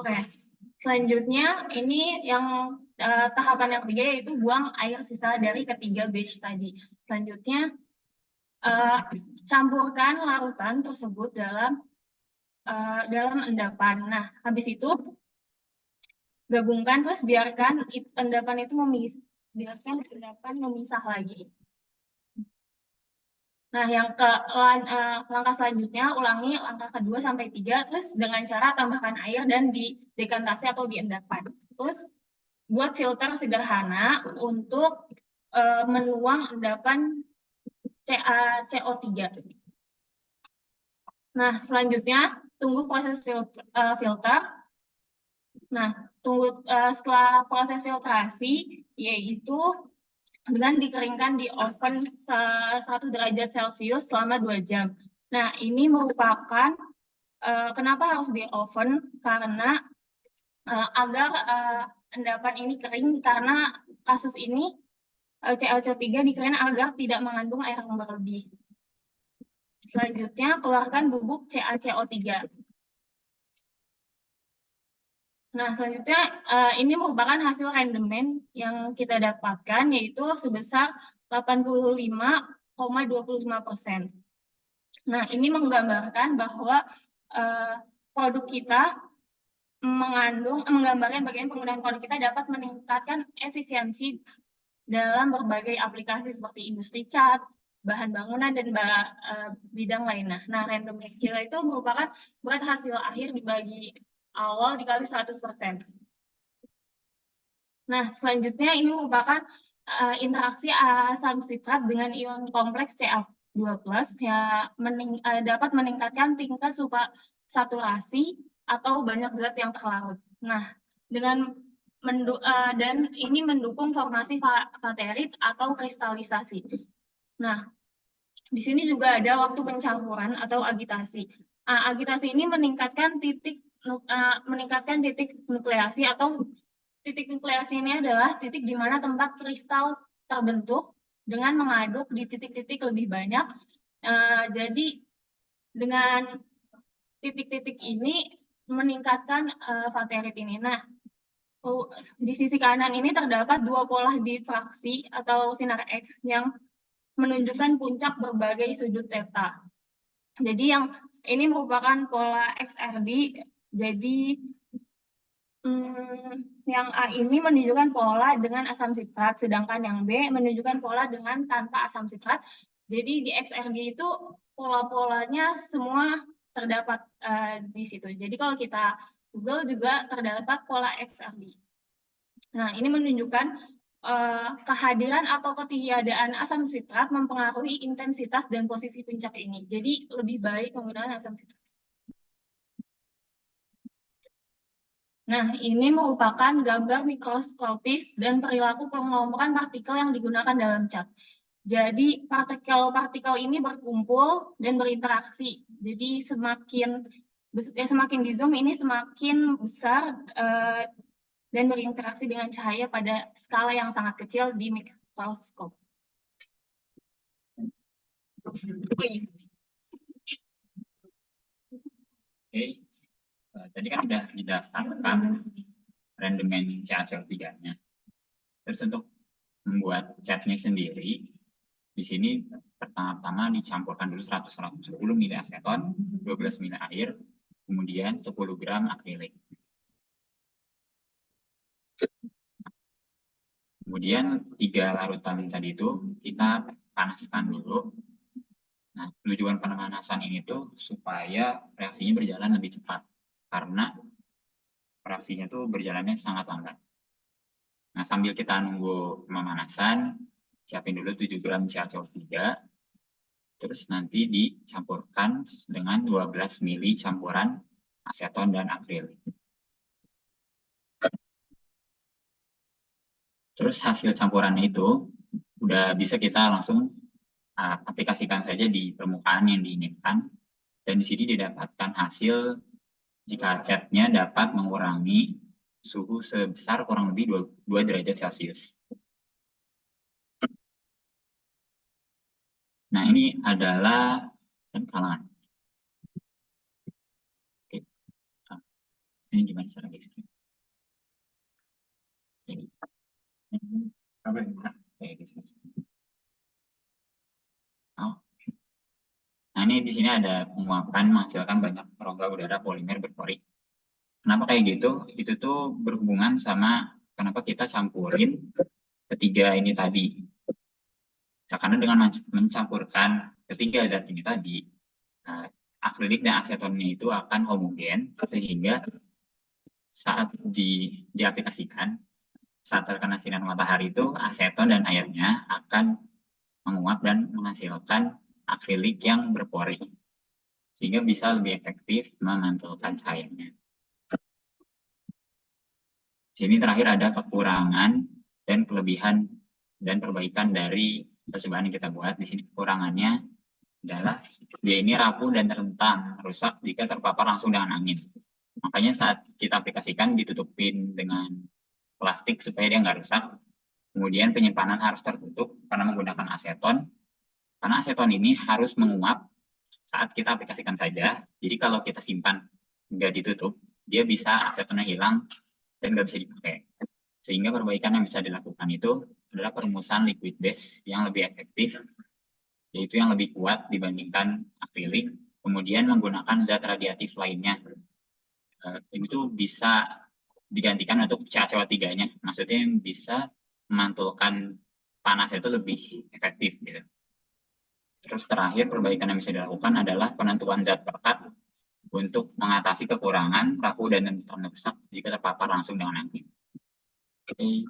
Oke, selanjutnya ini yang tahapan yang ketiga yaitu buang air sisa dari ketiga batch tadi. Selanjutnya campurkan larutan tersebut dalam endapan. Nah, habis itu gabungkan terus biarkan endapan itu memisah lagi. Nah, yang langkah selanjutnya ulangi langkah kedua sampai 3 terus dengan cara tambahkan air dan di dekantasi atau di endapan. Terus buat filter sederhana untuk menuang endapan CO3. Nah, selanjutnya tunggu proses filter. Nah, setelah proses filtrasi yaitu dengan dikeringkan di oven 1 derajat Celcius selama 2 jam. Nah, ini merupakan kenapa harus di oven? Karena agar endapan ini kering, karena kasus ini CaCO3 dikeringkan agar tidak mengandung air yang berlebih. Selanjutnya, keluarkan bubuk CaCO3. Nah, selanjutnya ini merupakan hasil rendemen yang kita dapatkan, yaitu sebesar 85,25%. Nah, ini menggambarkan bahwa produk kita menggambarkan bagaimana penggunaan produk kita dapat meningkatkan efisiensi dalam berbagai aplikasi seperti industri cat, bahan bangunan, dan bidang lainnya. Nah, random kita itu merupakan berat hasil akhir dibagi awal dikali 100%. Nah, selanjutnya ini merupakan interaksi asam sitrat dengan ion kompleks Ca2+ yang dapat meningkatkan tingkat saturasi atau banyak zat yang terlarut. Nah, dan ini mendukung formasi katerit atau kristalisasi. Nah, di sini juga ada waktu pencampuran atau agitasi. Agitasi ini meningkatkan titik nukleasi atau titik nukleasi ini adalah titik di mana tempat kristal terbentuk dengan mengaduk di titik-titik lebih banyak. Jadi dengan titik-titik ini meningkatkan vaterit ini. Nah, di sisi kanan ini terdapat 2 pola difraksi atau sinar X yang menunjukkan puncak berbagai sudut theta. Jadi yang ini merupakan pola XRD. Jadi yang A ini menunjukkan pola dengan asam sitrat, sedangkan yang B menunjukkan pola dengan tanpa asam sitrat. Jadi di XRD itu pola-polanya semua terdapat di situ. Jadi kalau kita Google juga terdapat pola XRD. Nah, ini menunjukkan kehadiran atau ketiadaan asam sitrat mempengaruhi intensitas dan posisi puncak ini. Jadi lebih baik menggunakan asam sitrat. Nah, ini merupakan gambar mikroskopis dan perilaku pengelompokan partikel yang digunakan dalam cat. Jadi partikel-partikel ini berkumpul dan berinteraksi. Jadi semakin di zoom ini semakin besar dan berinteraksi dengan cahaya pada skala yang sangat kecil di mikroskop. Oke. Tadi kan sudah didaftarkan rendemen CaCO3-nya. Terus untuk membuat catnya sendiri, di sini pertama-tama dicampurkan dulu 110 ml aseton, 12 ml air, kemudian 10 gram akrilik. Kemudian 3 larutan tadi itu kita panaskan dulu. Nah, tujuan pemanasan ini tuh supaya reaksinya berjalan lebih cepat, karena reaksinya tuh berjalannya sangat lambat. Nah, sambil kita nunggu pemanasan, siapin dulu 7 gram CaCO3, terus nanti dicampurkan dengan 12 ml campuran aseton dan akrilik. Terus hasil campuran itu udah bisa kita langsung aplikasikan saja di permukaan yang diinginkan, dan di sini didapatkan hasil jika catnya dapat mengurangi suhu sebesar kurang lebih 2 derajat Celcius. Nah, ini adalah kalangan. Ini gimana cara di-screen? Ini. Apa ini? Kayak di sini. Oh. Nah, ini di sini ada penguapan menghasilkan banyak rongga udara polimer berpori. Kenapa kayak gitu? Itu tuh berhubungan sama kenapa kita campurin ketiga ini tadi. Nah, karena dengan mencampurkan ketiga zat ini tadi, akrilik dan asetonnya itu akan homogen, sehingga saat diaplikasikan, saat terkena sinar matahari itu, aseton dan airnya akan menguap dan menghasilkan akrilik yang berpori, sehingga bisa lebih efektif memantulkan cahayanya. Sini terakhir ada kekurangan dan kelebihan dan perbaikan dari percobaan yang kita buat. Di sini kekurangannya adalah dia ini rapuh dan rentan rusak jika terpapar langsung dengan angin. Makanya saat kita aplikasikan ditutupin dengan plastik supaya dia nggak rusak. Kemudian penyimpanan harus tertutup karena menggunakan aseton. Karena aseton ini harus menguap saat kita aplikasikan saja. Jadi kalau kita simpan nggak ditutup, dia bisa asetonnya hilang dan nggak bisa dipakai. Sehingga perbaikan yang bisa dilakukan itu adalah perumusan liquid base yang lebih efektif, yaitu yang lebih kuat dibandingkan akrilik, kemudian menggunakan zat radiatif lainnya. Itu bisa digantikan untuk CaCO3-nya, maksudnya yang bisa memantulkan panas itu lebih efektif. Gitu. Terus terakhir perbaikan yang bisa dilakukan adalah penentuan zat perekat untuk mengatasi kekurangan rapuh dan rentan rusak jika terpapar langsung dengan angin. Oke.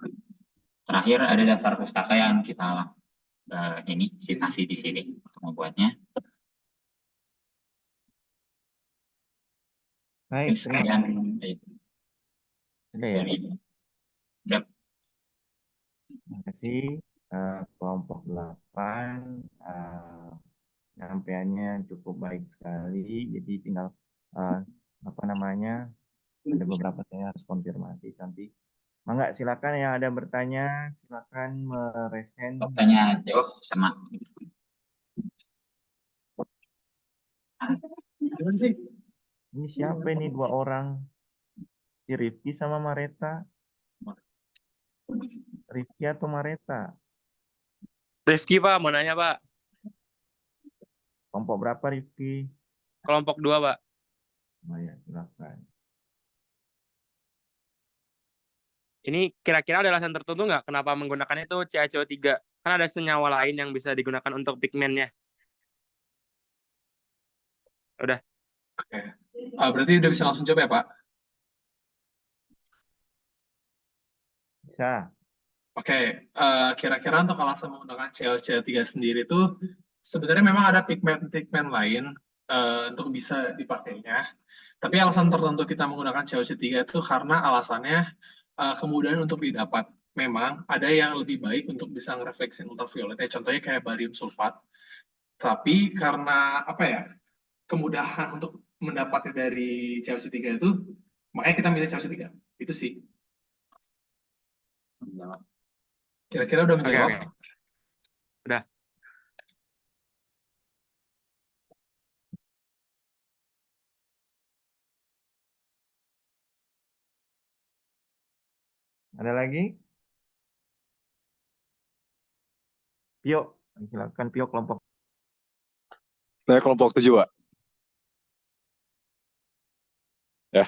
Terakhir ada daftar pustaka yang kita ini citasi di sini untuk membuatnya. Baik, Sekian ada ya. Yep. Terima kasih kelompok 8 penyampaiannya cukup baik sekali. Jadi tinggal apa namanya, ada beberapa saya harus konfirmasi nanti. Mangga silakan yang ada bertanya, silakan meresen. Tanya jawab sama. Ini siapa ini dua orang? Si Rifki sama Mareta. Rifki atau Mareta? Rifki Pak, mau nanya Pak. Kelompok berapa Rifki? Kelompok 2 Pak. Oh ya, silakan. Ini kira-kira ada alasan tertentu nggak kenapa menggunakan itu CaCO3? Kan ada senyawa lain yang bisa digunakan untuk pigmennya. Udah. Oke. Berarti udah bisa langsung coba ya Pak? Bisa. Oke, kira-kira untuk alasan menggunakan CaCO3 sendiri itu sebenarnya memang ada pigmen-pigmen lain untuk bisa dipakainya. Tapi alasan tertentu kita menggunakan CaCO3 itu karena alasannya kemudahan untuk didapat. Memang ada yang lebih baik untuk bisa ngerefleksin ultraviolet, contohnya kayak barium sulfat. Tapi karena apa ya, kemudahan untuk mendapatnya dari CaCO3 itu, makanya kita milih CaCO3. Itu sih. Kira-kira udah menjawab? Oke. Udah. Ada lagi? Pio, silakan Pio kelompok. Saya kelompok 7, Pak. Ya.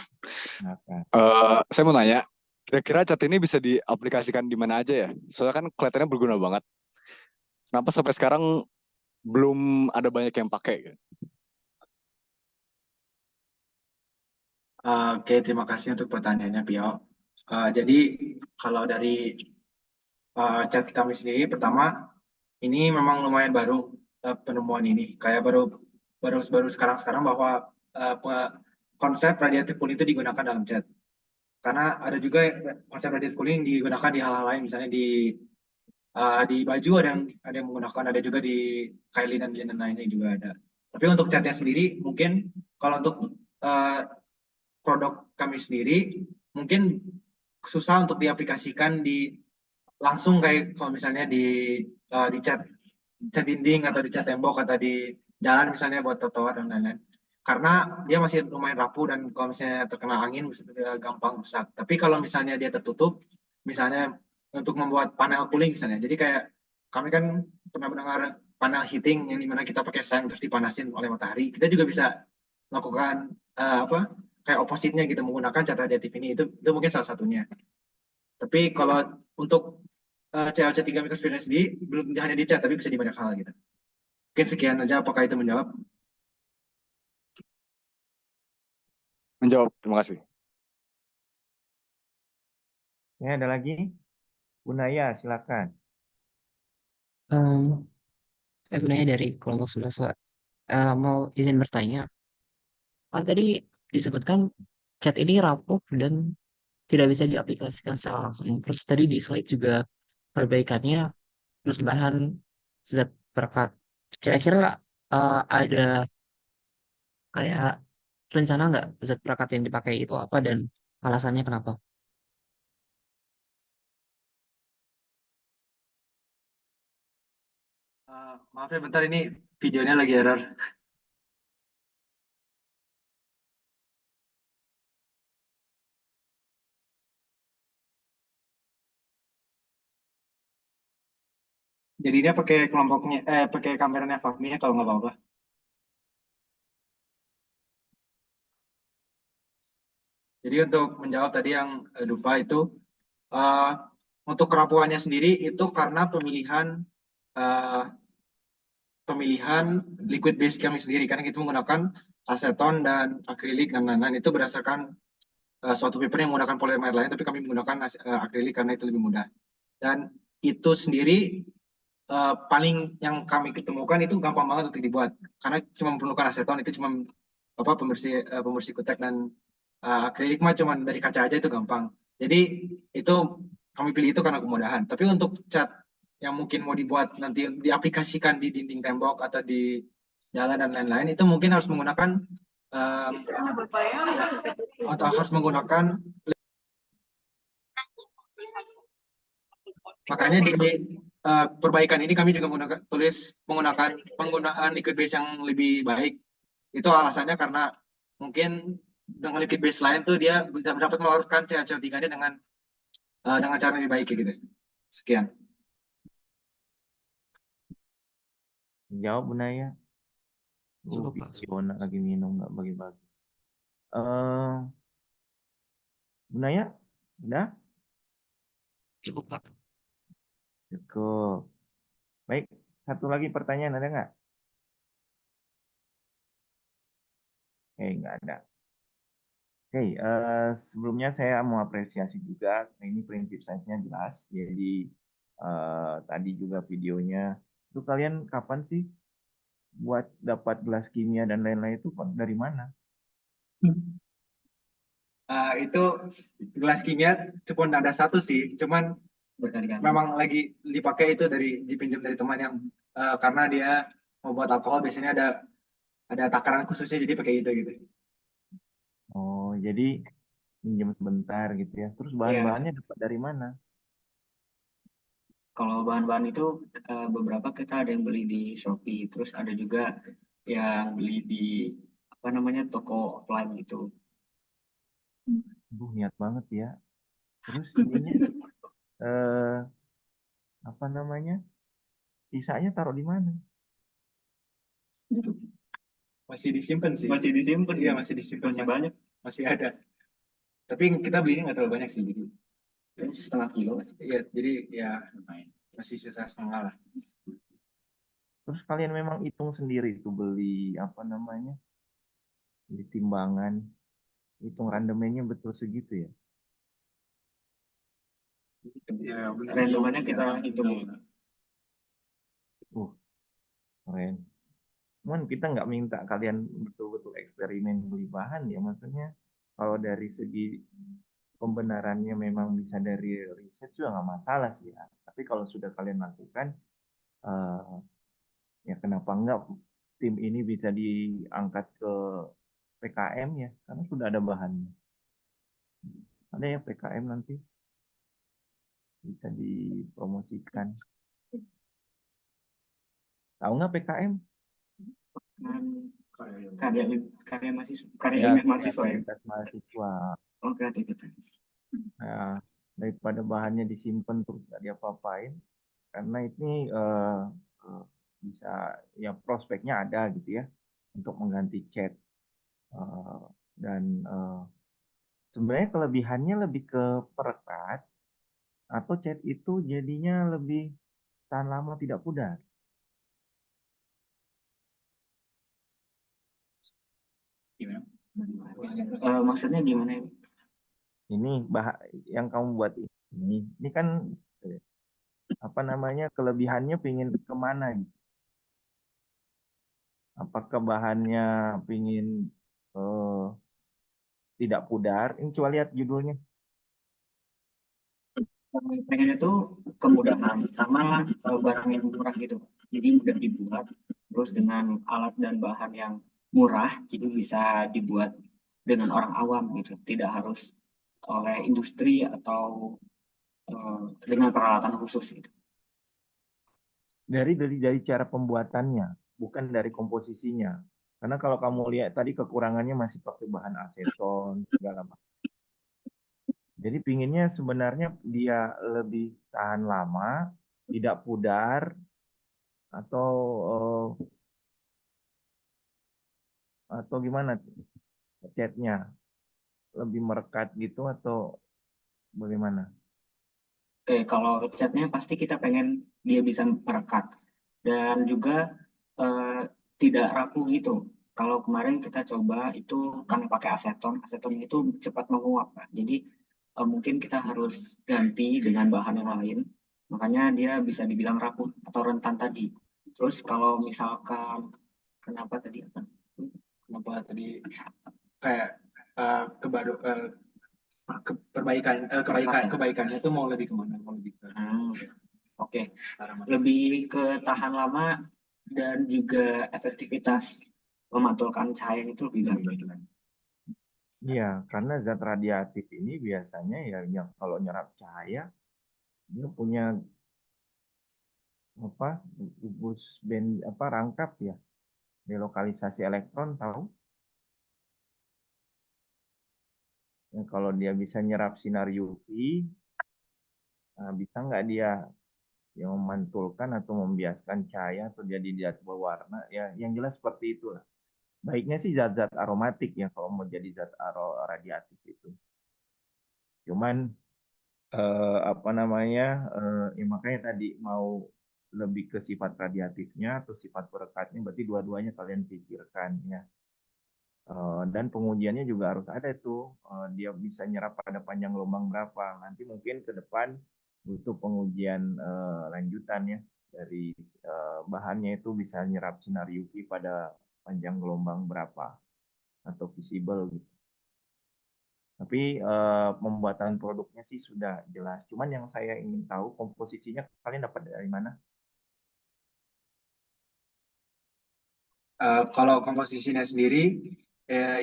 Saya mau nanya, kira-kira cat ini bisa diaplikasikan di mana aja ya? Soalnya kan kelihatannya berguna banget. Kenapa sampai sekarang belum ada banyak yang pakai? Oke, terima kasih untuk pertanyaannya, Pio. Jadi kalau dari cat kami sendiri, pertama ini memang lumayan baru penemuan ini, kayak baru sekarang bahwa konsep radiatif cooling itu digunakan dalam cat. Karena ada juga konsep radiatif cooling digunakan di hal-hal lain, misalnya di baju ada yang menggunakan, ada juga di kain linen lainnya juga ada. Tapi untuk catnya sendiri, mungkin kalau untuk produk kami sendiri mungkin susah untuk diaplikasikan langsung kayak kalau misalnya di cat dinding atau di cat tembok atau di jalan misalnya buat trotoar dan lain-lain. karena dia masih lumayan rapuh dan kalau misalnya terkena angin bisa gampang rusak. Tapi kalau misalnya dia tertutup, misalnya untuk membuat panel cooling misalnya, jadi kayak kami kan pernah mendengar panel heating yang dimana kita pakai seng terus dipanasin oleh matahari, kita juga bisa melakukan kayak opposite-nya gitu menggunakan cat radiatif ini, itu mungkin salah satunya. Tapi kalau untuk CLC3 microsphere sendiri belum hanya di cat tapi bisa di banyak hal gitu. Mungkin sekian aja, apakah itu menjawab? Menjawab, terima kasih. Ya, ada lagi? Bu Naya, silakan. Saya sebenarnya dari kelompok 11 Pak. Mau izin bertanya. Kan tadi disebutkan cat ini rapuh dan tidak bisa diaplikasikan secara langsung. Terus tadi di slide juga perbaikannya bahan zat perekat. Kira-kira ada kayak rencana nggak zat perekat yang dipakai itu apa dan alasannya kenapa? Maaf ya bentar, ini videonya lagi error. Jadi dia pakai kelompoknya, pakai kameranya Fahmi ya kalau nggak apa-apa. Jadi untuk menjawab tadi yang Dufa itu, untuk kerapuhannya sendiri itu karena pemilihan liquid base kami sendiri, karena kita menggunakan aseton dan akrilik dan lain-lain itu berdasarkan suatu paper yang menggunakan polimer lain, tapi kami menggunakan akrilik karena itu lebih mudah. Dan itu sendiri paling yang kami ketemukan itu gampang banget untuk dibuat, karena cuma memerlukan aseton, itu cuma pembersih kutek, dan akrilik mah cuma dari kaca aja itu gampang. Jadi itu kami pilih itu karena kemudahan. Tapi untuk cat yang mungkin mau dibuat nanti diaplikasikan di dinding tembok atau di jalan dan lain-lain, itu mungkin harus menggunakan atau harus menggunakan, makanya di perbaikan ini kami juga menggunakan penggunaan liquid base yang lebih baik. Itu alasannya karena mungkin dengan liquid base lain tuh dia dapat melarutkan CaCO3 dengan cara lebih baik gitu. Sekian. Jawab Bu Naya. Cukup, Pak. Fiona lagi minum nggak bagi-bagi. Bu Naya, udah? Cukup, Pak. Cukup. Baik, satu lagi pertanyaan ada nggak? Nggak ada. Oke, sebelumnya saya mau apresiasi juga. Ini prinsip sainsnya jelas. Jadi tadi juga videonya. Itu kalian kapan sih buat dapat gelas kimia dan lain-lain itu dari mana? Itu gelas kimia cuma ada satu sih, cuman memang lagi dipakai itu dipinjam dari teman yang karena dia mau buat alkohol biasanya ada takaran khususnya, jadi pakai itu gitu. Oh, jadi pinjam sebentar gitu ya. Terus bahan-bahannya dapat dari mana? Kalau bahan-bahan itu beberapa kita ada yang beli di Shopee, terus ada juga yang beli di toko offline gitu. Niat banget ya. Terus ininya sisanya taruh di mana? Masih disimpan sih. Masih disimpan. Iya, masih disimpan. Masih banyak. Masih ada. Tapi kita belinya nggak terlalu banyak sih, jadi setengah kilo. Iya, jadi ya masih sisa setengah lah. Terus kalian memang hitung sendiri itu beli beli timbangan, hitung randemennya betul segitu ya? Ya, randomannya kita hitung. Keren. Cuman kita nggak minta kalian betul-betul eksperimen beli bahan ya, maksudnya kalau dari segi pembenarannya memang bisa dari riset juga nggak masalah sih ya. Tapi kalau sudah kalian lakukan, ya kenapa nggak tim ini bisa diangkat ke PKM ya, karena sudah ada bahannya. Ada ya PKM nanti bisa dipromosikan. Tahu nggak PKM? karya mahasiswa, karya Ya, ilmiah mahasiswa ya. kreativitas mahasiswa. Oh, kreativitas. Nah, daripada bahannya disimpan terus nggak diapa-apain, karena ini bisa ya prospeknya ada gitu ya untuk mengganti cat. Dan sebenarnya kelebihannya lebih ke perekat atau cat itu jadinya lebih tahan lama tidak pudar. Gimana? Maksudnya gimana ini? Ini yang kamu buat ini kan apa namanya kelebihannya pingin kemana gitu? Apakah bahannya pingin tidak pudar? Ini coba lihat judulnya. Pengen itu kemudahan sama barang yang murah gitu. Jadi mudah dibuat, terus dengan alat dan bahan yang murah, jadi bisa dibuat dengan orang awam gitu, tidak harus oleh industri atau dengan peralatan khusus gitu. Dari cara pembuatannya, bukan dari komposisinya. Karena kalau kamu lihat tadi kekurangannya masih pakai bahan aseton segala macam. Jadi pinginnya sebenarnya dia lebih tahan lama, tidak pudar, atau gimana catnya lebih merekat gitu atau bagaimana? Oke, kalau catnya pasti kita pengen dia bisa merekat dan juga tidak rapuh gitu. Kalau kemarin kita coba itu karena pakai aseton itu cepat menguap, Pak. Jadi mungkin kita harus ganti dengan bahan yang lain, makanya dia bisa dibilang rapuh atau rentan tadi. Terus kalau misalkan kenapa tadi Kayak kebaikannya itu mau lebih kemana? Mau lebih ke Oke. Lebih ke tahan lama dan juga efektivitas memantulkan cahaya itu lebih baik. Iya, karena zat radiatif ini biasanya ya yang kalau nyerap cahaya dia punya gugus band rangkap ya, delokalisasi elektron tahu. Ya, kalau dia bisa nyerap sinar UV, bisa nggak dia yang memantulkan atau membiaskan cahaya atau jadi zat berwarna ya, yang jelas seperti itulah. Baiknya sih zat-zat aromatik ya kalau mau jadi zat radiatif itu. Cuman ya makanya tadi mau lebih ke sifat radiatifnya atau sifat perekatnya, berarti dua-duanya kalian pikirkan ya. Dan pengujiannya juga harus ada itu, dia bisa nyerap pada panjang gelombang berapa. Nanti mungkin ke depan butuh pengujian lanjutan ya, dari bahannya itu bisa nyerap sinar UV pada panjang gelombang berapa atau visible gitu. Tapi pembuatan produknya sih sudah jelas. Cuman yang saya ingin tahu komposisinya kalian dapat dari mana? Kalau komposisinya sendiri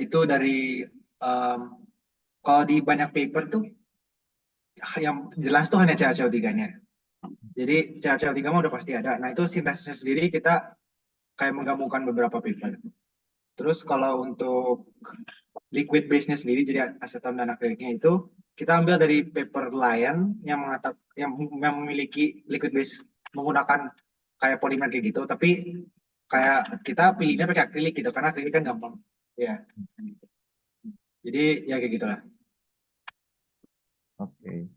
itu dari kalau di banyak paper tuh yang jelas tuh hanya CaCO3-nya. Jadi CaCO3 mah udah pasti ada. Nah itu sintesisnya sendiri kita kayak menggabungkan beberapa paper. Terus kalau untuk liquid base-nya sendiri, jadi aseton dan akriliknya itu kita ambil dari paper lain yang memiliki liquid base menggunakan kayak polimer kayak gitu, tapi kayak kita pilihnya pakai akrilik gitu karena akrilik kan gampang ya. Jadi ya kayak gitulah. Oke.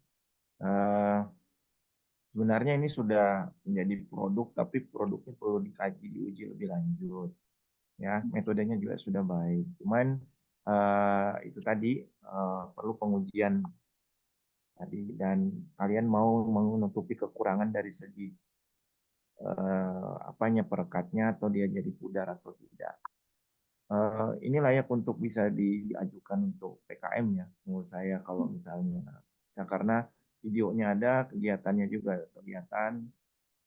Sebenarnya ini sudah menjadi produk, tapi produknya perlu dikaji, diuji lebih lanjut. Ya, metodenya juga sudah baik. Cuman itu tadi perlu pengujian tadi, dan kalian mau menutupi kekurangan dari segi perekatnya atau dia jadi pudar atau tidak. Ini layak untuk bisa diajukan untuk PKM ya, menurut saya kalau misalnya bisa, karena videonya ada, kegiatannya juga ada, kegiatan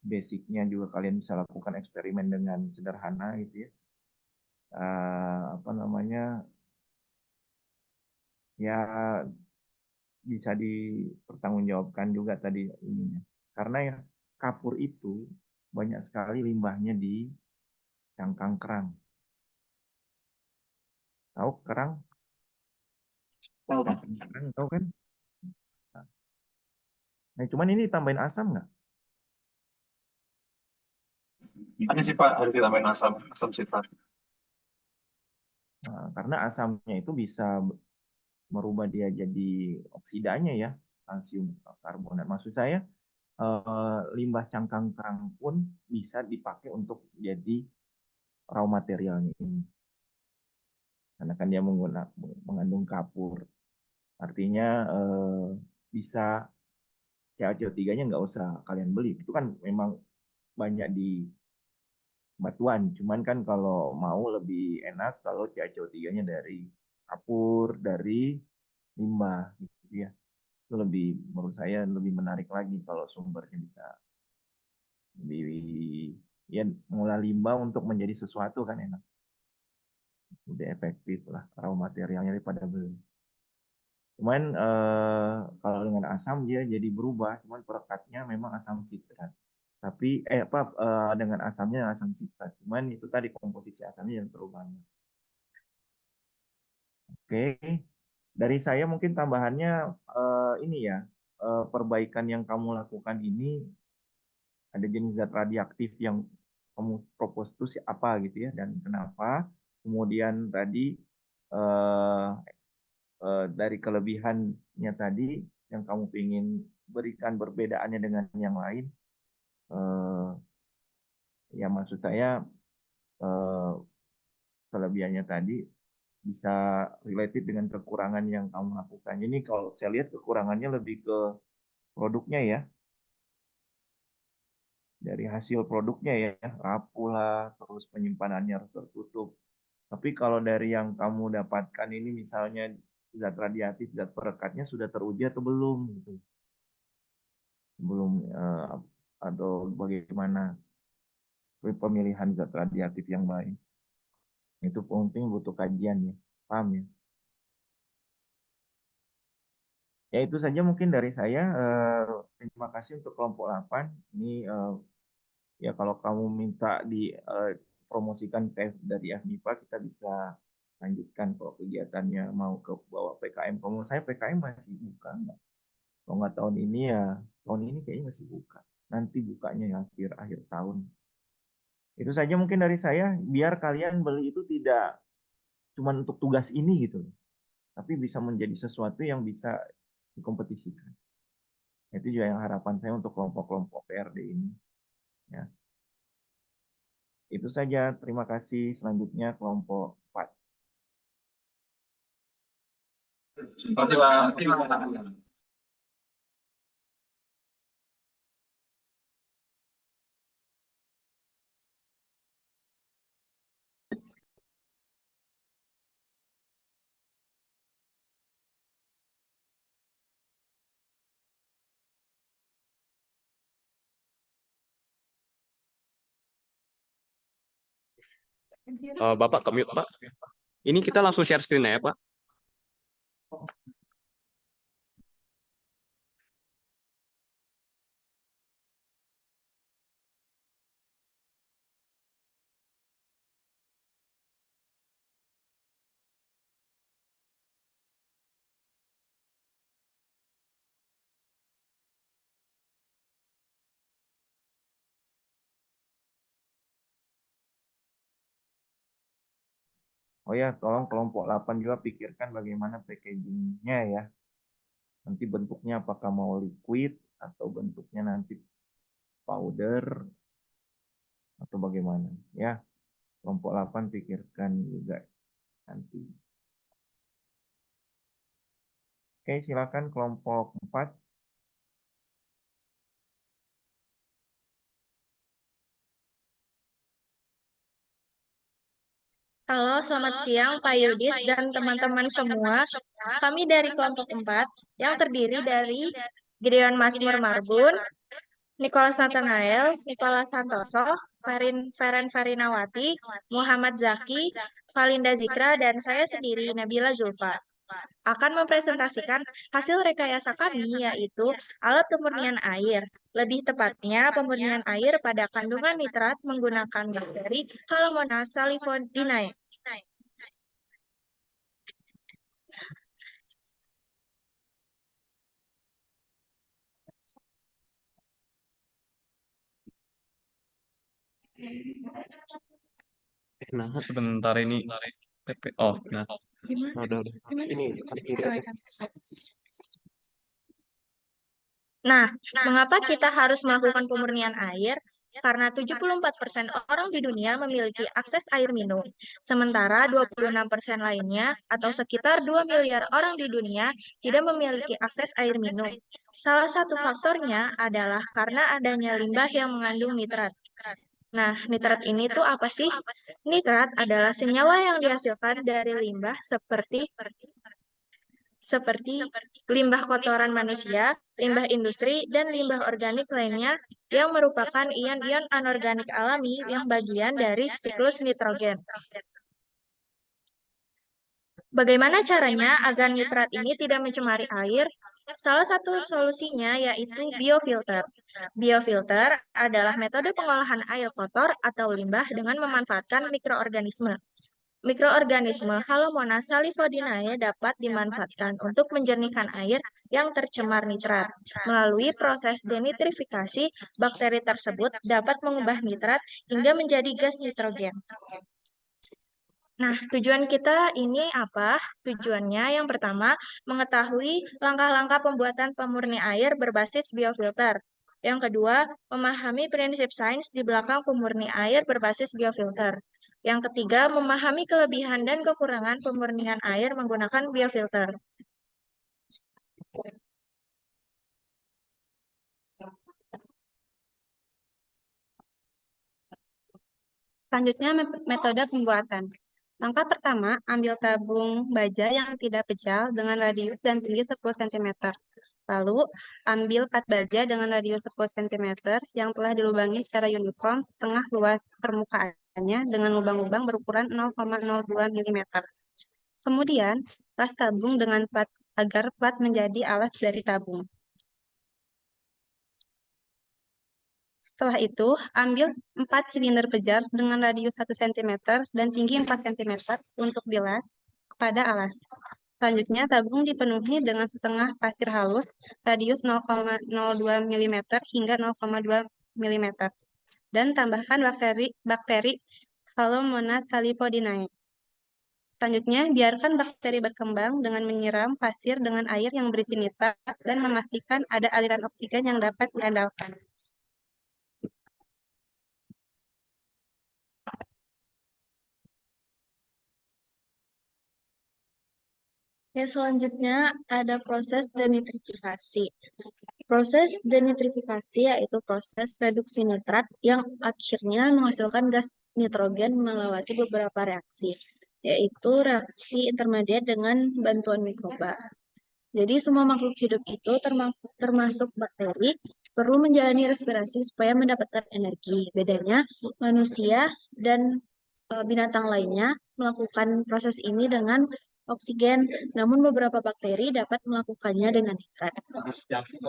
basicnya juga kalian bisa lakukan eksperimen dengan sederhana gitu ya. Ya bisa dipertanggungjawabkan juga tadi ininya. Karena ya kapur itu banyak sekali limbahnya di cangkang kerang. Tahu kerang? Tahu, Pak. Kerang tahu kan? Nah, cuman ini tambahin asam nggak? Ada sih Pak, harus ditambahin asam sitrat. Nah, karena asamnya itu bisa merubah dia jadi oksidanya ya, kalsium karbonat. Maksud saya limbah cangkang kerang pun bisa dipakai untuk jadi raw materialnya ini. Karena kan dia mengandung kapur. Artinya bisa CaCO3-nya nggak usah kalian beli. Itu kan memang banyak di batuan. Cuman kan kalau mau lebih enak kalau CaCO3-nya dari kapur, dari limbah gitu ya. Itu lebih, menurut saya lebih menarik lagi kalau sumbernya bisa di ya mengolah limbah untuk menjadi sesuatu kan enak. Lebih efektif lah raw materialnya daripada beli. Cuman kalau dengan asam dia jadi berubah, cuman perekatnya memang asam sitrat. Tapi dengan asamnya asam sitrat. Cuman itu tadi komposisi asamnya yang berubah. Oke. Dari saya mungkin tambahannya ini ya, perbaikan yang kamu lakukan ini ada jenis zat radioaktif yang kamu propose itu apa gitu ya dan kenapa. Kemudian tadi dari kelebihannya tadi yang kamu ingin berikan perbedaannya dengan yang lain, ya maksud saya kelebihannya tadi bisa related dengan kekurangan yang kamu lakukan. Ini kalau saya lihat kekurangannya lebih ke produknya ya, dari hasil produknya ya, rapuh lah, terus penyimpanannya harus tertutup. Tapi kalau dari yang kamu dapatkan ini misalnya zat radiatif, zat perekatnya sudah teruji atau belum gitu. Belum atau bagaimana pemilihan zat radiatif yang baik. Itu penting butuh kajian ya. Paham ya? Ya itu saja mungkin dari saya. Terima kasih untuk kelompok 8. Ini ya kalau kamu minta dipromosikan dari FMIPA kita bisa lanjutkan kalau kegiatannya mau ke bawah PKM. Kalau saya PKM masih buka enggak? Kalau nggak tahun ini ya tahun ini kayaknya masih buka. Nanti bukanya ya akhir tahun. Itu saja mungkin dari saya. Biar kalian beli itu tidak cuma untuk tugas ini gitu, tapi bisa menjadi sesuatu yang bisa dikompetisikan. Itu juga yang harapan saya untuk kelompok-kelompok PRD ini. Ya. Itu saja. Terima kasih. Selanjutnya kelompok 4. Terima kasih Pak. Bapak kemute, Pak. Ini kita langsung share screen ya, Pak. Oh ya, tolong kelompok 8 juga pikirkan bagaimana packagingnya ya. Nanti bentuknya apakah mau liquid atau bentuknya nanti powder atau bagaimana ya. Kelompok 8 pikirkan juga nanti. Oke, silakan kelompok 4. Halo, selamat siang Pak Yudis dan teman-teman semua. Kami dari kelompok 4 yang terdiri dari Gideon Mazmur Marbun, Nicholas Nathanael, Nicholas Santoso, Feren Farinawati, Muhammad Zaki, Valinda Zikra, dan saya sendiri Nabila Zulfa akan mempresentasikan hasil rekayasa kami yaitu alat pemurnian air. Lebih tepatnya pemurnian air pada kandungan nitrat menggunakan bakteri Halomonas salivondinae. Nah, sebentar ini. Oh, nah. Gimana? Udah. Ini kiri aja. Nah, mengapa kita harus melakukan pemurnian air? Karena 74% orang di dunia memiliki akses air minum, sementara 26% lainnya atau sekitar 2 miliar orang di dunia tidak memiliki akses air minum. Salah satu faktornya adalah karena adanya limbah yang mengandung nitrat. Nah, nitrat ini tuh apa sih? Nitrat adalah senyawa yang dihasilkan dari limbah seperti limbah kotoran manusia, limbah industri, dan limbah organik lainnya yang merupakan ion-ion anorganik alami yang bagian dari siklus nitrogen. Bagaimana caranya agar nitrat ini tidak mencemari air? Salah satu solusinya yaitu biofilter. Biofilter adalah metode pengolahan air kotor atau limbah dengan memanfaatkan mikroorganisme. Mikroorganisme Halomonas salifodinae dapat dimanfaatkan untuk menjernihkan air yang tercemar nitrat. Melalui proses denitrifikasi, bakteri tersebut dapat mengubah nitrat hingga menjadi gas nitrogen. Nah, tujuan kita ini apa? Tujuannya yang pertama, mengetahui langkah-langkah pembuatan pemurni air berbasis biofilter. Yang kedua, memahami prinsip sains di belakang pemurni air berbasis biofilter. Yang ketiga, memahami kelebihan dan kekurangan pemurnian air menggunakan biofilter. Selanjutnya, metode pembuatan. Langkah pertama, ambil tabung baja yang tidak pecah dengan radius dan tinggi 10 cm. Lalu, ambil plat baja dengan radius 10 cm yang telah dilubangi secara uniform setengah luas permukaannya dengan lubang-lubang berukuran 0,02 mm. Kemudian, las tabung dengan plat agar plat menjadi alas dari tabung. Setelah itu, ambil 4 silinder pejar dengan radius 1 cm dan tinggi 4 cm untuk dilas kepada alas. Selanjutnya, tabung dipenuhi dengan setengah pasir halus radius 0,02 mm hingga 0,2 mm. Dan tambahkan bakteri Halomonas salifodinae. Selanjutnya, biarkan bakteri berkembang dengan menyiram pasir dengan air yang berisi nitrat dan memastikan ada aliran oksigen yang dapat diandalkan. Ya, selanjutnya ada proses denitrifikasi. Proses denitrifikasi yaitu proses reduksi nitrat yang akhirnya menghasilkan gas nitrogen melewati beberapa reaksi, yaitu reaksi intermediat dengan bantuan mikroba. Jadi semua makhluk hidup itu termasuk bakteri perlu menjalani respirasi supaya mendapatkan energi. Bedanya manusia dan binatang lainnya melakukan proses ini dengan oksigen, namun beberapa bakteri dapat melakukannya dengan nitrat.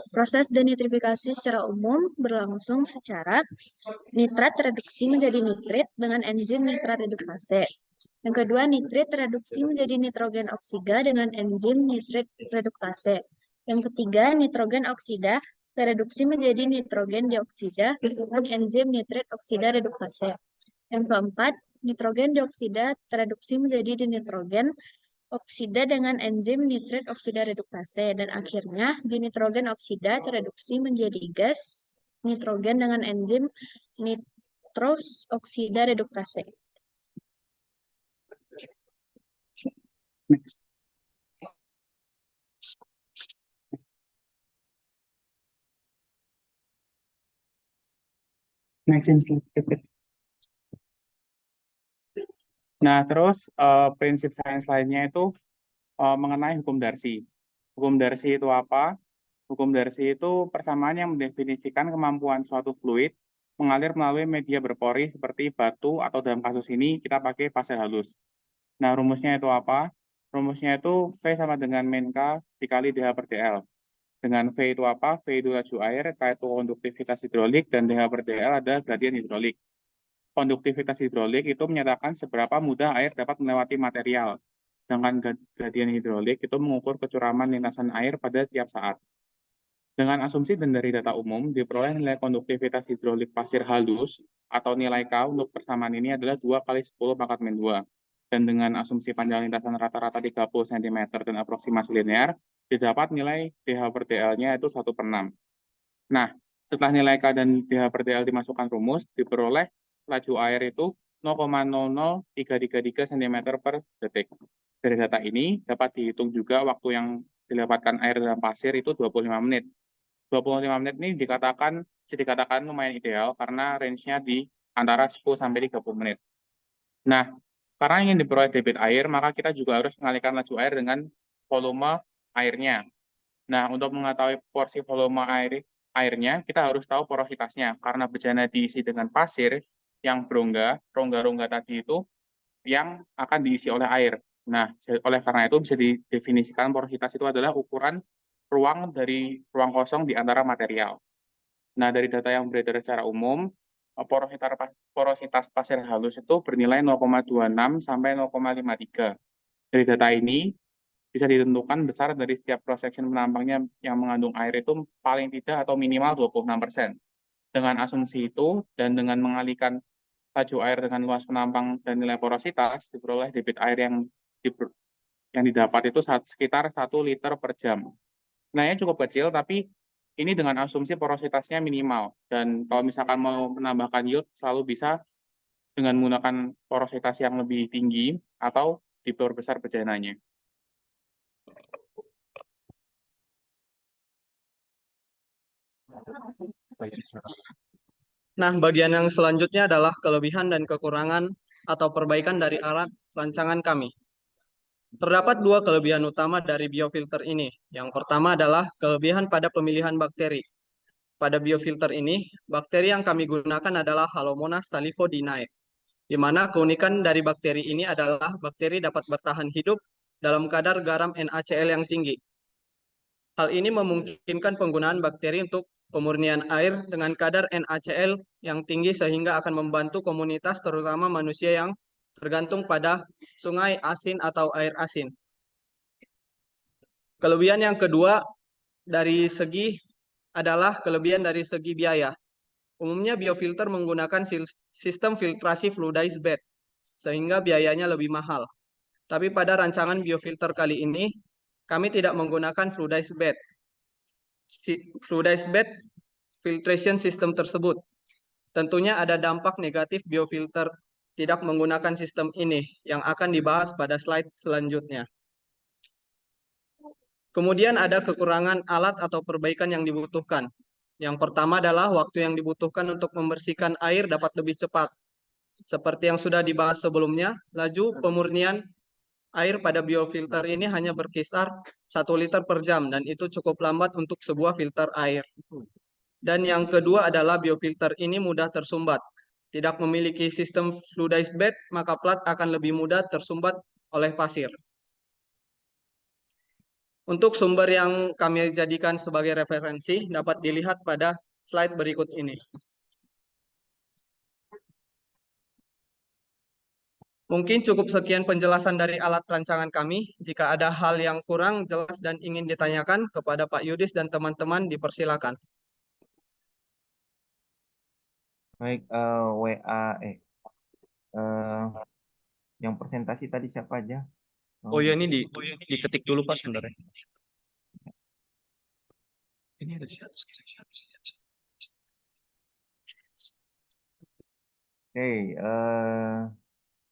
Proses denitrifikasi secara umum berlangsung secara nitrat reduksi menjadi nitrit dengan enzim nitrat redukase. Yang kedua, nitrit reduksi menjadi nitrogen oksida dengan enzim nitrit reduktase. Yang ketiga, nitrogen oksida tereduksi menjadi nitrogen dioksida dengan enzim nitrit oksida reduktase. Yang keempat, nitrogen dioksida tereduksi menjadi dinitrogen oksida dengan enzim nitrit oksida reduktase. Dan akhirnya, dinitrogen oksida tereduksi menjadi gas nitrogen dengan enzim nitros oksida reduktase. Next. Nah, terus prinsip sains lainnya itu mengenai hukum Darcy. Hukum Darcy itu apa? Hukum Darcy itu persamaan yang mendefinisikan kemampuan suatu fluid mengalir melalui media berpori seperti batu atau dalam kasus ini kita pakai pasir halus. Nah, rumusnya itu apa? Rumusnya itu V sama dengan min K dikali dH per dL. Dengan V itu apa? V itu laju air, K itu konduktivitas hidrolik, dan dH per dL ada gradien hidrolik. Konduktivitas hidrolik itu menyatakan seberapa mudah air dapat melewati material. Sedangkan gradien hidrolik itu mengukur kecuraman lintasan air pada tiap saat. Dengan asumsi dan dari data umum, diperoleh nilai konduktivitas hidrolik pasir halus atau nilai K untuk persamaan ini adalah 2 kali 10 pangkat min 2. Dan dengan asumsi panjang lintasan rata-rata 30 cm dan aproksimasi linear, didapat nilai DH per DL-nya itu 1/6. Nah, setelah nilai K dan DH per DL dimasukkan rumus, diperoleh laju air itu 0,00333 cm per detik. Dari data ini, dapat dihitung juga waktu yang dilewatkan air dalam pasir itu 25 menit. 25 menit ini bisa dikatakan lumayan ideal karena range-nya di antara 10-30 menit. Nah, karena ingin diperoleh debit air, maka kita juga harus mengalihkan laju air dengan volume airnya. Nah, untuk mengetahui porsi volume airnya, kita harus tahu porositasnya. Karena bejana diisi dengan pasir yang rongga-rongga tadi itu yang akan diisi oleh air. Nah, oleh karena itu bisa didefinisikan porositas itu adalah ukuran ruang dari ruang kosong di antara material. Nah, dari data yang beredar secara umum, porositas pasir halus itu bernilai 0,26 sampai 0,53. Dari data ini, bisa ditentukan besar dari setiap cross-section penampangnya yang mengandung air itu paling tidak atau minimal 26%. Dengan asumsi itu, dan dengan mengalihkan laju air dengan luas penampang dan nilai porositas, diperoleh debit air yang didapat itu sekitar 1 liter per jam. Nilainya cukup kecil, tapi ini dengan asumsi porositasnya minimal. Dan kalau misalkan mau menambahkan yield, selalu bisa dengan menggunakan porositas yang lebih tinggi atau diperbesar bejananya. Nah, bagian yang selanjutnya adalah kelebihan dan kekurangan atau perbaikan dari alat rancangan kami. Terdapat dua kelebihan utama dari biofilter ini. Yang pertama adalah kelebihan pada pemilihan bakteri. Pada biofilter ini, bakteri yang kami gunakan adalah Halomonas salivodinae, di mana keunikan dari bakteri ini adalah bakteri dapat bertahan hidup dalam kadar garam NaCl yang tinggi. Hal ini memungkinkan penggunaan bakteri untuk pemurnian air dengan kadar NaCl yang tinggi sehingga akan membantu komunitas terutama manusia yang tergantung pada sungai asin atau air asin. Kelebihan yang kedua dari segi biaya. Umumnya biofilter menggunakan sistem filtrasi fluidized bed sehingga biayanya lebih mahal. Tapi pada rancangan biofilter kali ini kami tidak menggunakan fluidized bed. Fluidized bed filtration system tersebut. Tentunya ada dampak negatif biofilter tidak menggunakan sistem ini yang akan dibahas pada slide selanjutnya. Kemudian ada kekurangan alat atau perbaikan yang dibutuhkan. Yang pertama adalah waktu yang dibutuhkan untuk membersihkan air dapat lebih cepat. Seperti yang sudah dibahas sebelumnya, laju pemurnian air pada biofilter ini hanya berkisar 1 liter per jam dan itu cukup lambat untuk sebuah filter air. Dan yang kedua adalah biofilter ini mudah tersumbat. Tidak memiliki sistem fluidized bed, maka plat akan lebih mudah tersumbat oleh pasir. Untuk sumber yang kami jadikan sebagai referensi dapat dilihat pada slide berikut ini. Mungkin cukup sekian penjelasan dari alat rancangan kami. Jika ada hal yang kurang jelas dan ingin ditanyakan kepada Pak Yudis dan teman-teman, dipersilakan. Baik, yang presentasi tadi siapa aja? Oh ya, ini diketik dulu Pak sebenarnya. Ini ada siapa? Oke,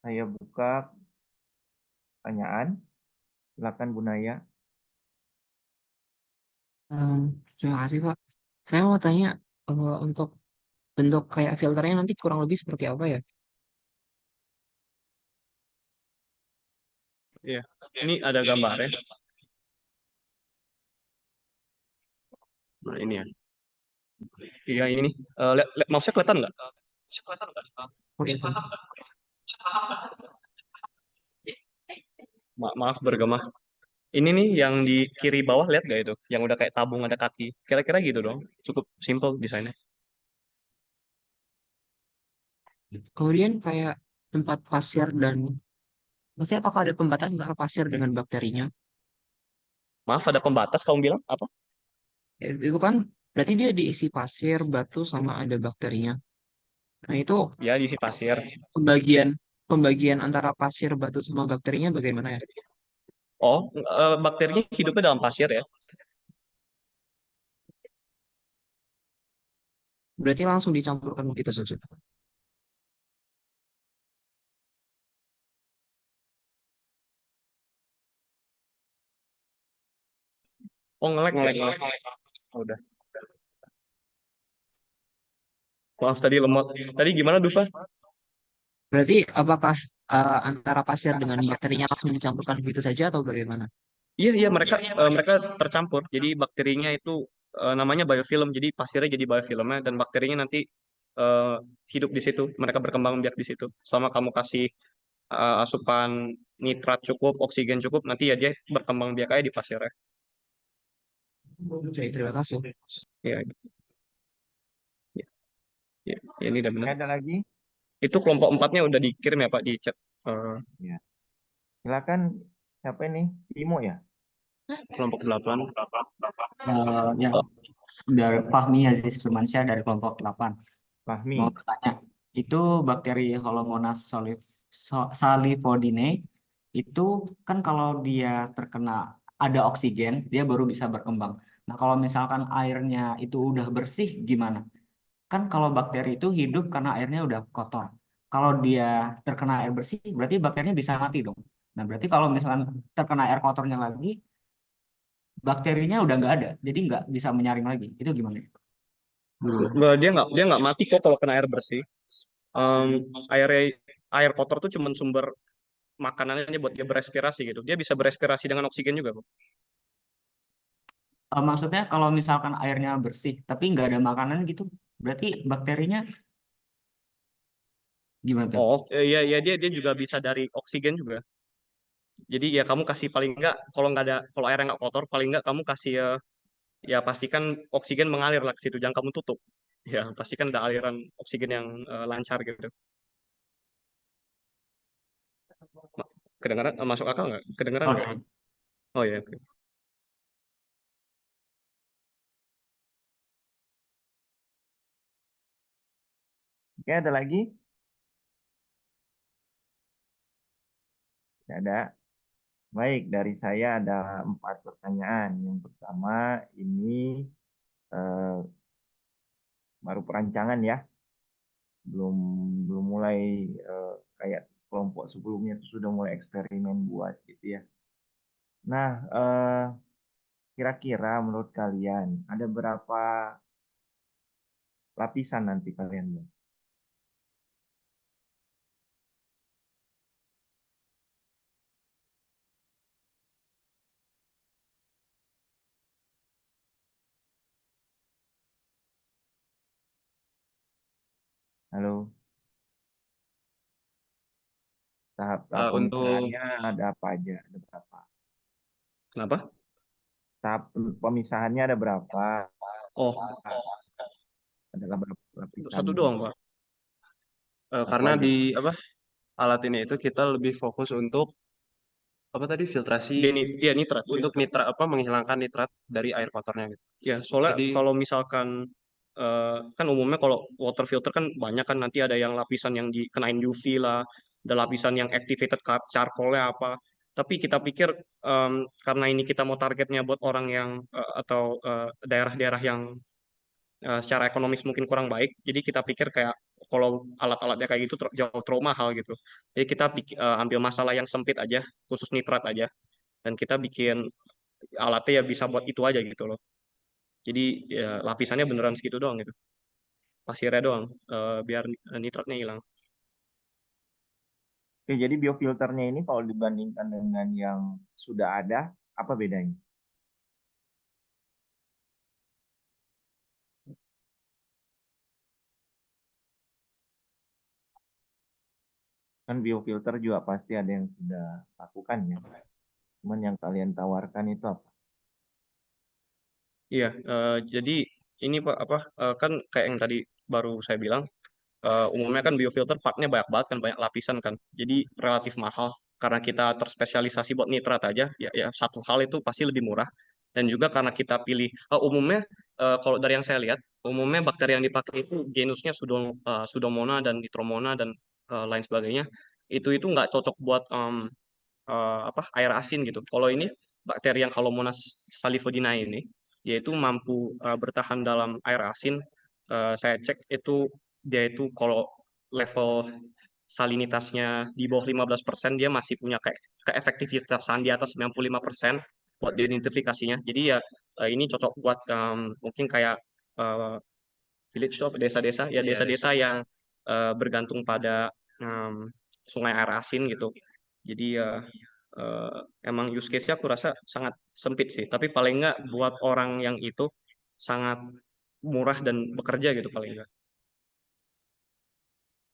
saya buka pertanyaan. Silakan Bu Naya. Terima kasih Pak. Saya mau tanya untuk bentuk kayak filternya nanti kurang lebih seperti apa ya? Iya, ini ada gambarnya. Nah, ini ya. Iya, ini nih. Mouse-nya kelihatan nggak? Maaf bergema. Ini nih yang di kiri bawah, lihat nggak itu? Yang udah kayak tabung ada kaki. Kira-kira gitu dong. Cukup simple desainnya. Kemudian kayak tempat pasir dan maksudnya apakah ada pembatas antara pasir dengan bakterinya? Maaf, ada pembatas kamu bilang apa? Itu kan berarti dia diisi pasir, batu, sama ada bakterinya. Nah, itu Ya diisi pasir. pembagian pembagian antara pasir, batu, sama bakterinya bagaimana ya? Oh, bakterinya hidupnya dalam pasir ya. Berarti langsung dicampurkan begitu saja. Oh, ngelek ya. Oh, udah. Maaf tadi lemot. Tadi gimana Dufa? Berarti apakah antara pasir dengan bakterinya langsung dicampurkan begitu saja atau bagaimana? Iya iya mereka tercampur. Jadi bakterinya itu namanya biofilm. Jadi pasirnya jadi biofilmnya dan bakterinya nanti eh, hidup di situ. Mereka berkembang biak di situ. Selama kamu kasih asupan nitrat cukup, oksigen cukup, nanti ya dia berkembang biak aja di pasirnya. Oke, terima kasih. Ya, ya, ya, ya, ini udah benar. Ada lagi? Itu kelompok 4-nya udah dikirim ya Pak di chat. Ya. Silakan siapa ini? Timo ya? Kelompok 8. Yang dari Fahmi Aziz Firmansyah dari kelompok 8. Fahmi. Mau bertanya, itu bakteri Holomonas salivodine itu kan kalau dia terkena ada oksigen, dia baru bisa berkembang. Nah, kalau misalkan airnya itu udah bersih gimana? Kan kalau bakteri itu hidup karena airnya udah kotor. Kalau dia terkena air bersih, berarti bakterinya bisa mati dong. Nah, berarti kalau misalkan terkena air kotornya lagi, bakterinya udah nggak ada, jadi nggak bisa menyaring lagi. Itu gimana? Dia nggak mati kok kalau kena air bersih. Em, air air kotor tuh cuma sumber makanannya buat dia berespirasi gitu. Dia bisa berespirasi dengan oksigen juga kok. Maksudnya kalau misalkan airnya bersih, tapi nggak ada makanan gitu, berarti bakterinya gimana tuh? Oh, iya iya dia juga bisa dari oksigen juga. Jadi ya kamu kasih paling nggak kalau airnya nggak kotor paling nggak kamu kasih ya pastikan oksigen mengalir lah ke situ jangan kamu tutup. Ya pastikan ada aliran oksigen yang lancar gitu. Kedengaran masuk akal nggak? Kedengaran nggak? Oh ya oke. Oke, ada lagi? Tidak ada. Baik, dari saya ada 4 pertanyaan. Yang pertama ini baru perancangan ya, belum belum mulai kayak kelompok sebelumnya itu sudah mulai eksperimen buat gitu ya. Nah, kira-kira menurut kalian ada berapa lapisan nanti kalian buat? Halo, tahap-tahap Untuk pemisahannya ada apa aja? Ada berapa? kenapa? Tahap pemisahannya ada berapa? Oh, Adalah berapa lapisan? satu doang Pak. Karena aja? di alat ini itu kita lebih fokus untuk apa tadi filtrasi ya nitrat untuk nitrat menghilangkan nitrat dari air kotornya gitu. Ya, soalnya Jadi kalau misalkan kan umumnya kalau water filter kan banyak kan nanti ada yang lapisan yang dikenain UV lah, ada lapisan yang activated charcoal-nya apa. Tapi kita pikir karena ini kita mau targetnya buat orang yang atau daerah-daerah yang secara ekonomis mungkin kurang baik. Jadi kita pikir kayak kalau alat-alatnya kayak gitu jauh terlalu mahal gitu. Jadi kita ambil masalah yang sempit aja, khusus nitrat aja. Dan kita bikin alatnya ya bisa buat itu aja gitu loh. Jadi ya lapisannya beneran segitu doang gitu. Pasirnya doang, biar nitratnya hilang. Oke, jadi biofilternya ini kalau dibandingkan dengan yang sudah ada, apa bedanya? Kan biofilter juga pasti ada yang sudah lakukan ya. Cuman yang kalian tawarkan itu apa? Iya, jadi ini Pak kan kayak yang tadi baru saya bilang, umumnya kan biofilter partnya banyak banget kan banyak lapisan kan. Jadi relatif mahal karena kita terspesialisasi buat nitrat aja ya satu hal itu pasti lebih murah. Dan juga karena kita pilih umumnya kalau dari yang saya lihat, umumnya bakteri yang dipakai itu genusnya Pseudomonas dan Nitromonas dan lain sebagainya. Itu nggak cocok buat air asin gitu. Kalau ini bakteri yang Halomonas salivodinae ini, dia itu mampu bertahan dalam air asin. Saya cek dia itu kalau level salinitasnya di bawah 15%, dia masih punya keefektivitasan di atas 95% buat diidentifikasinya. Jadi ya ini cocok buat mungkin kayak eh, village atau desa-desa, ya desa-desa yang bergantung pada sungai air asin gitu. Jadi ya eh, emang use case-nya aku rasa sangat sempit sih. Tapi paling nggak buat orang yang itu sangat murah dan bekerja gitu paling nggak.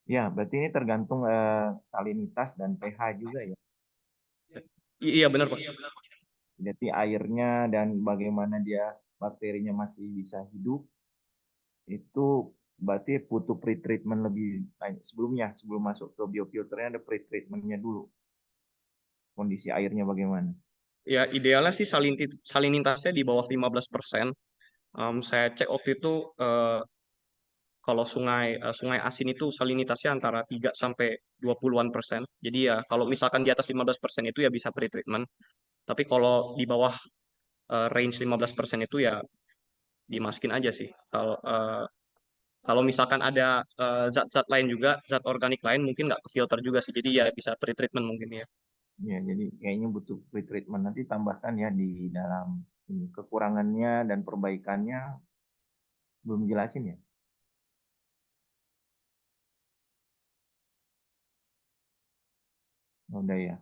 Ya, berarti ini tergantung salinitas dan pH juga ya. Iya benar Pak. Jadi airnya dan bagaimana dia bakterinya masih bisa hidup itu berarti butuh pre-treatment lebih banyak sebelumnya, sebelum masuk ke biofilternya ada pre-treatmentnya dulu. Kondisi airnya bagaimana? Ya idealnya sih salinitasnya di bawah 15%. Saya cek waktu itu kalau sungai asin itu salinitasnya antara 3 sampai 20-an persen. Jadi ya kalau misalkan di atas 15% itu ya bisa pre-treatment. Tapi kalau di bawah range 15% itu ya dimasukin aja sih. Kalau misalkan ada zat-zat lain juga, zat organik lain mungkin nggak ke filter juga sih. Jadi ya bisa pre-treatment mungkin ya. Ya, jadi kayaknya butuh pre-treatment. Nanti tambahkan ya di dalam ini. Kekurangannya dan perbaikannya belum jelasin ya. Udah ya.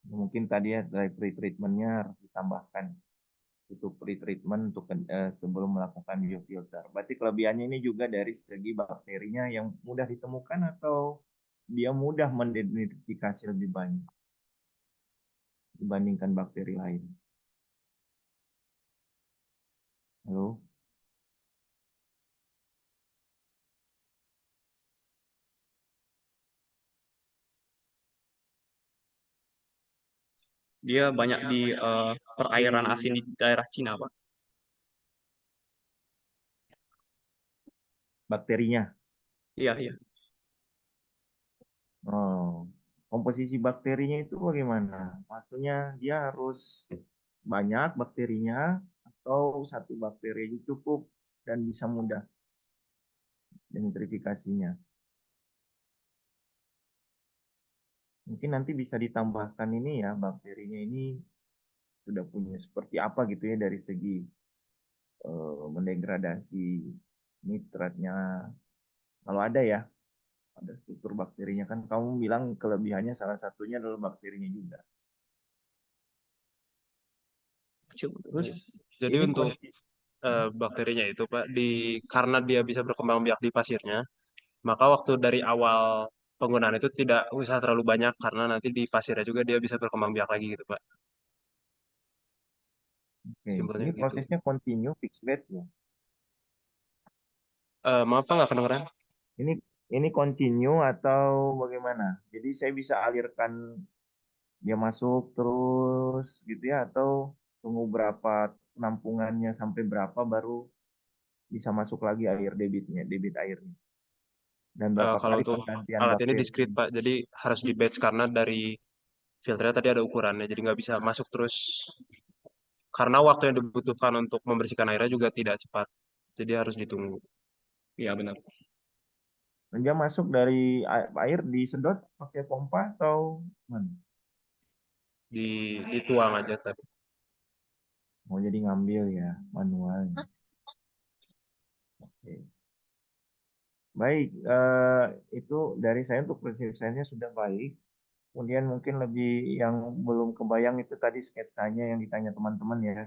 Mungkin tadi ya dari pre-treatmentnya harus ditambahkan. Butuh pre-treatment untuk sebelum melakukan biofilter. Berarti kelebihannya ini juga dari segi bakterinya yang mudah ditemukan atau dia mudah mengidentifikasi lebih banyak dibandingkan bakteri lain. Halo? Dia banyak di perairan asin di daerah Cina, Pak. Bakterinya. Iya, iya. Oh, komposisi bakterinya itu bagaimana? Maksudnya dia harus banyak bakterinya atau satu bakteri aja cukup dan bisa mudah identifikasinya. Mungkin nanti bisa ditambahkan ini ya, bakterinya ini sudah punya seperti apa gitu ya dari segi mendegradasi nitratnya. Kalau ada ya, ada struktur bakterinya kan kamu bilang kelebihannya salah satunya adalah bakterinya juga. Terus Jadi ini untuk bakterinya itu Pak, karena dia bisa berkembang biak di pasirnya, maka waktu dari awal penggunaan itu tidak usah terlalu banyak karena nanti di pasirnya juga dia bisa berkembang biak lagi gitu Pak. Oke, Simpelnya ini gitu. prosesnya continue fixed bed ya. Maaf Pak, nggak kedengeran. Ini continue atau bagaimana? Jadi saya bisa alirkan dia masuk terus gitu ya atau tunggu berapa penampungannya sampai berapa baru bisa masuk lagi air debit airnya. Dan berapa Kalau kali untuk pergantian alat ini bakteri. discrete Pak, jadi harus di batch karena dari filternya tadi ada ukurannya, jadi nggak bisa masuk terus. Karena waktu yang dibutuhkan untuk membersihkan airnya juga tidak cepat, jadi harus ditunggu. Iya, benar. Dia masuk dari air disedot pakai pompa atau mana? Dituang aja tadi. Mau jadi ngambil ya manual. Oke. Baik, itu dari saya untuk prinsip saya sudah baik. Kemudian mungkin lebih yang belum kebayang itu tadi sketsanya yang ditanya teman-teman ya.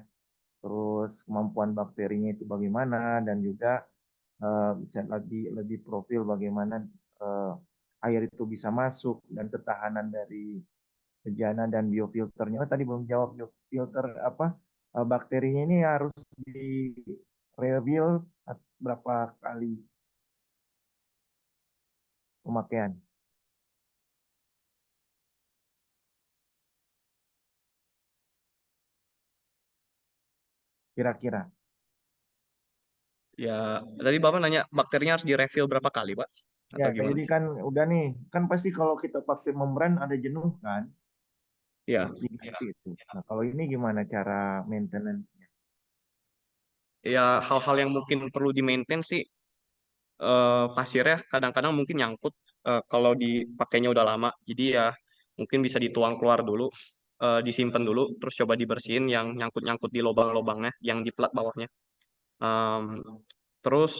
Terus kemampuan bakterinya itu bagaimana dan juga bisa lebih profil bagaimana air itu bisa masuk dan ketahanan dari bejana dan biofilternya. Oh, tadi belum jawab biofilter apa bakterinya ini harus di review berapa kali pemakaian. kira-kira? Ya, tadi Bapak nanya bakterinya harus direfill berapa kali, Pak? Ya, Atau gimana? ini kan udah nih, kan pasti kalau kita pakai membran ada jenuh kan, Ya, harus diganti itu. Nah, kalau ini gimana cara maintenance-nya? ya hal-hal yang mungkin perlu di-maintain sih, pasirnya kadang-kadang mungkin nyangkut kalau dipakainya udah lama. Jadi ya mungkin bisa dituang keluar dulu, disimpan dulu, terus coba dibersihin yang nyangkut-nyangkut di lubang-lubangnya, yang di plat bawahnya. Terus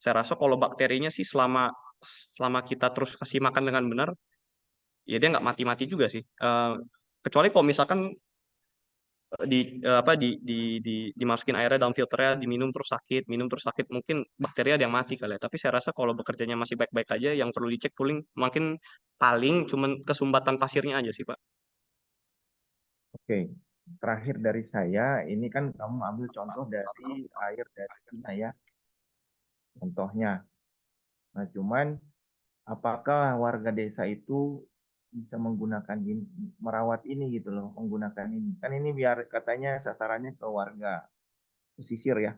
saya rasa kalau bakterinya sih selama kita terus kasih makan dengan benar, ya dia nggak mati-mati juga sih. Kecuali kalau misalkan dimasukin airnya dalam filternya, diminum terus sakit, mungkin bakteri ada yang mati kali ya. Tapi saya rasa kalau bekerjanya masih baik-baik aja, yang perlu dicek paling cuman kesumbatan pasirnya aja sih, Pak. Oke, terakhir dari saya, ini kan kamu ambil contoh dari air dari Cina ya, contohnya. Nah, cuman apakah warga desa itu bisa menggunakan ini, merawat ini gitu loh, menggunakan ini. Kan ini biar katanya sasarannya ke warga pesisir ya,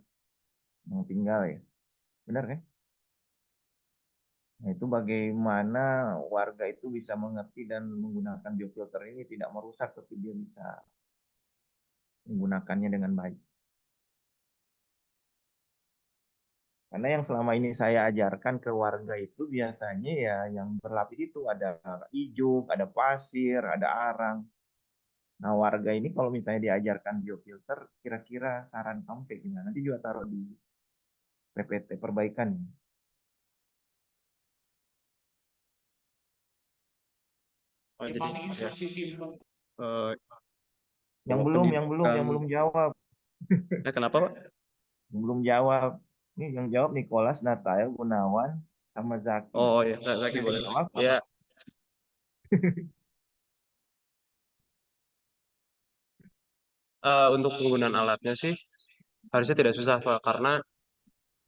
yang tinggal ya. Benar kan? Nah, itu bagaimana warga itu bisa mengerti dan menggunakan biofilter ini tidak merusak, tapi dia bisa menggunakannya dengan baik. Karena yang selama ini saya ajarkan ke warga itu biasanya ya yang berlapis itu ada ijuk, ada pasir, ada arang. Nah, warga ini kalau misalnya diajarkan biofilter, kira-kira saran kamu kayak gimana? Nanti juga taruh di PPT perbaikan. Oh, jadi Yang belum jawab. Kenapa, Pak? Yang belum jawab. Ini yang jawab Nicholas, Natael, Gunawan, sama Zaki. Oh ya, Zaki boleh. Ya. Untuk penggunaan alatnya sih harusnya tidak susah, Pak, karena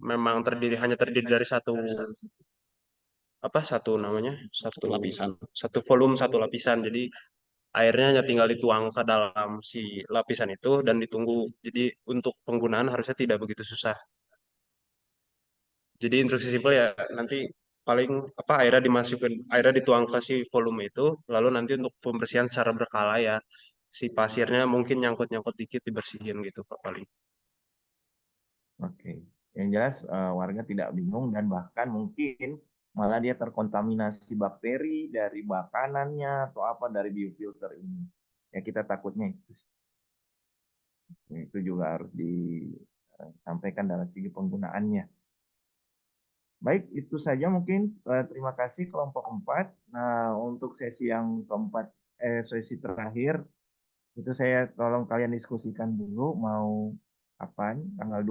memang hanya terdiri dari satu volume, satu lapisan. Jadi airnya hanya tinggal dituang ke dalam si lapisan itu dan ditunggu. Jadi untuk penggunaan harusnya tidak begitu susah. Jadi instruksi simpel ya nanti paling airnya dituang ke si volume itu, lalu nanti untuk pembersihan secara berkala ya si pasirnya mungkin nyangkut-nyangkut dikit dibersihin gitu, Pak, paling. Oke, yang jelas warga tidak bingung dan bahkan mungkin malah dia terkontaminasi bakteri dari makanannya atau apa dari biofilter ini. Ya kita takutnya itu. Itu juga harus disampaikan dalam segi penggunaannya. Baik, itu saja mungkin. Terima kasih kelompok 4. Nah, untuk sesi yang keempat, sesi terakhir, itu saya tolong kalian diskusikan dulu mau kapan, tanggal